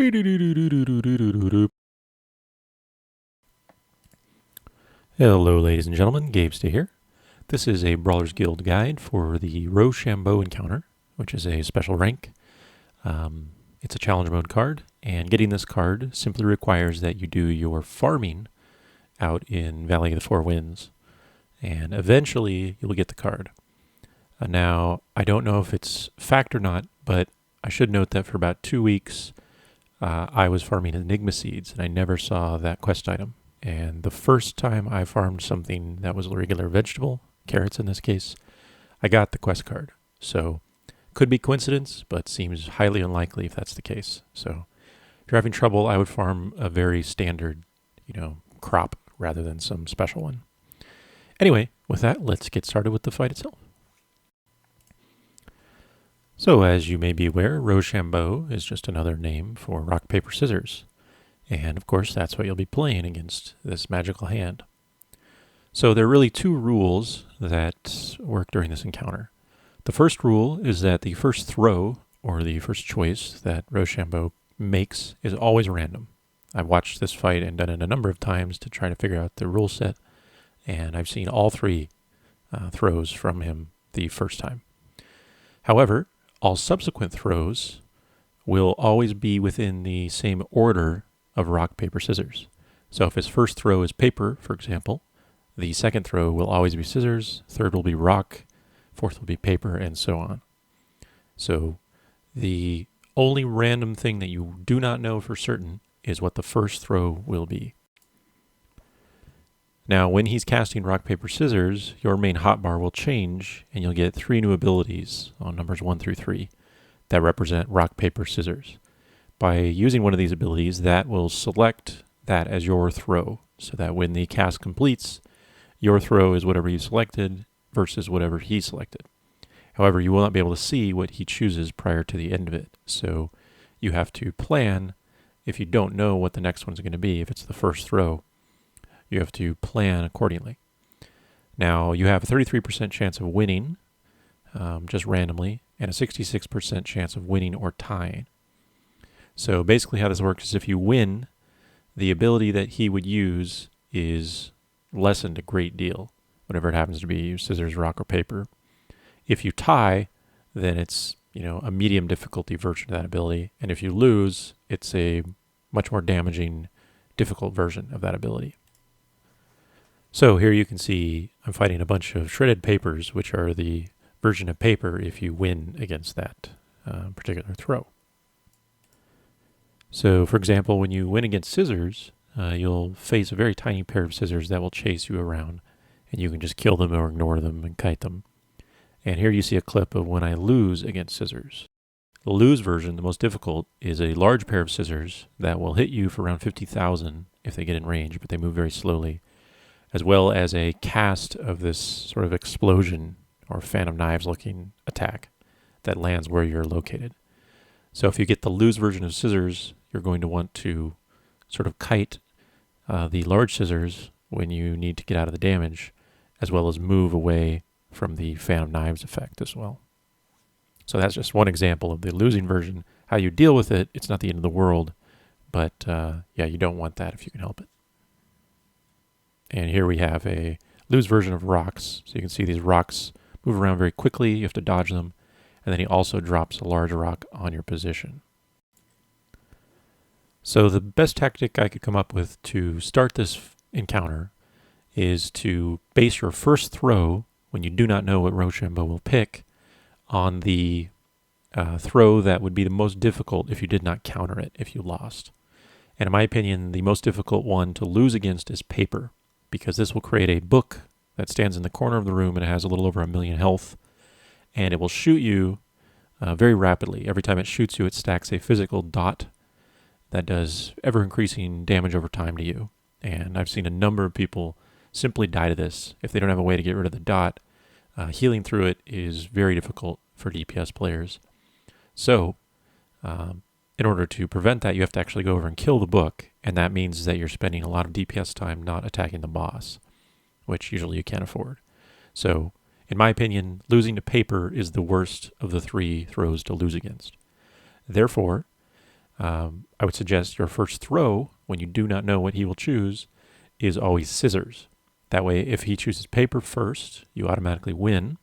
Hello, ladies and gentlemen, Gabestay here. This is a Brawlers Guild guide for the Ro-Shambo encounter, which is a special rank. It's a challenge mode card, and getting this card simply requires that you do your farming out in Valley of the Four Winds, and eventually you'll get the card. Now, I don't know if it's fact or not, but I should note that for about 2 weeks, I was farming Enigma Seeds, and I never saw that quest item. And the first time I farmed something that was a regular vegetable, carrots in this case, I got the quest card. So, could be coincidence, but seems highly unlikely if that's the case. So, if you're having trouble, I would farm a very standard, crop rather than some special one. Anyway, with that, let's get started with the fight itself. So, as you may be aware, Ro-Shambo is just another name for rock, paper, scissors. And of course, that's what you'll be playing against this magical hand. So there are really 2 rules that work during this encounter. The first rule is that the first throw, or the first choice that Ro-Shambo makes, is always random. I've watched this fight and done it a number of times to try to figure out the rule set, and I've seen all 3 throws from him the first time. However, all subsequent throws will always be within the same order of rock, paper, scissors. So if his first throw is paper, for example, the second throw will always be scissors, third will be rock, fourth will be paper, and so on. So the only random thing that you do not know for certain is what the first throw will be. Now, when he's casting rock, paper, scissors, your main hotbar will change, and you'll get 3 new abilities on numbers 1 through 3 that represent rock, paper, scissors. By using one of these abilities, that will select that as your throw, so that when the cast completes, your throw is whatever you selected versus whatever he selected. However, you will not be able to see what he chooses prior to the end of it, so you have to plan. If you don't know what the next one's going to be, if it's the first throw, you have to plan accordingly. Now, you have a 33% chance of winning, just randomly, and a 66% chance of winning or tying. So basically how this works is if you win, the ability that he would use is lessened a great deal, whatever it happens to be, scissors, rock, or paper. If you tie, then it's a medium difficulty version of that ability, and if you lose, it's a much more damaging, difficult version of that ability. So here you can see I'm fighting a bunch of shredded papers, which are the version of paper if you win against that particular throw. So, for example, when you win against scissors, you'll face a very tiny pair of scissors that will chase you around, and you can just kill them or ignore them and kite them. And here you see a clip of when I lose against scissors. The lose version, the most difficult, is a large pair of scissors that will hit you for around 50,000 if they get in range, but they move very slowly, as well as a cast of this sort of explosion or Phantom Knives looking attack that lands where you're located. So if you get the lose version of scissors, you're going to want to sort of kite the large scissors when you need to get out of the damage, as well as move away from the Phantom Knives effect as well. So that's just one example of the losing version. How you deal with it, it's not the end of the world, but you don't want that if you can help it. And here we have a lose version of rocks. So you can see these rocks move around very quickly. You have to dodge them. And then he also drops a large rock on your position. So the best tactic I could come up with to start this encounter is to base your first throw, when you do not know what Ro-Shambo will pick, on the throw that would be the most difficult if you did not counter it, if you lost. And in my opinion, the most difficult one to lose against is paper, because this will create a book that stands in the corner of the room and it has a little over 1 million health. And it will shoot you very rapidly. Every time it shoots you, it stacks a physical dot that does ever-increasing damage over time to you. And I've seen a number of people simply die to this. If they don't have a way to get rid of the dot, healing through it is very difficult for DPS players. So, in order to prevent that, you have to actually go over and kill the book, and that means that you're spending a lot of DPS time not attacking the boss, which usually you can't afford. So, in my opinion, losing to paper is the worst of the 3 throws to lose against. Therefore, I would suggest your first throw, when you do not know what he will choose, is always scissors. That way, if he chooses paper first, you automatically win.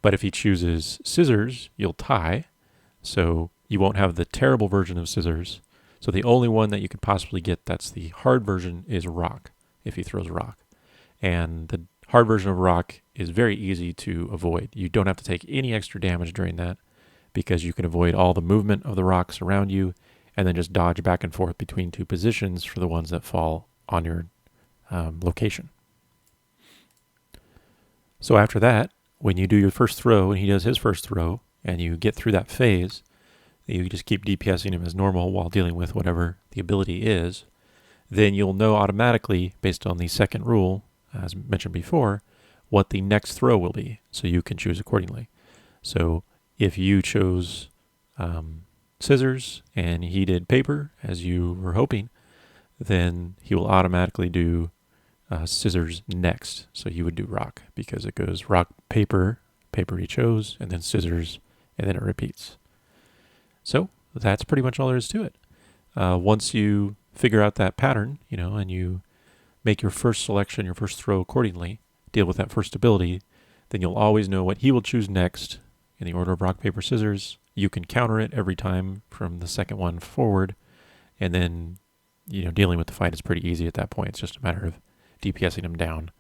But if he chooses scissors, you'll tie. So you won't have the terrible version of scissors. So the only one that you could possibly get that's the hard version is rock, if he throws rock. And the hard version of rock is very easy to avoid. You don't have to take any extra damage during that because you can avoid all the movement of the rocks around you and then just dodge back and forth between two positions for the ones that fall on your location. So after that, when you do your first throw and he does his first throw and you get through that phase, you just keep DPSing him as normal while dealing with whatever the ability is, then you'll know automatically, based on the second rule, as mentioned before, what the next throw will be, so you can choose accordingly. So if you chose scissors and he did paper, as you were hoping, then he will automatically do scissors next. So you would do rock, because it goes rock, paper, paper he chose, and then scissors, and then it repeats. So that's pretty much all there is to it. Once you figure out that pattern, and you make your first selection, your first throw accordingly, deal with that first ability, then you'll always know what he will choose next in the order of rock, paper, scissors. You can counter it every time from the second one forward, and then, dealing with the fight is pretty easy at that point. It's just a matter of DPSing him down,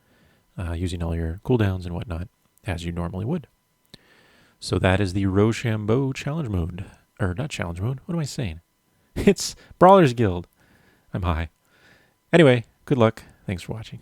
using all your cooldowns and whatnot, as you normally would. So that is the Ro-Shambo challenge mode. Or not challenge mode, what am I saying? It's Brawlers Guild. I'm high. Anyway, good luck. Thanks for watching.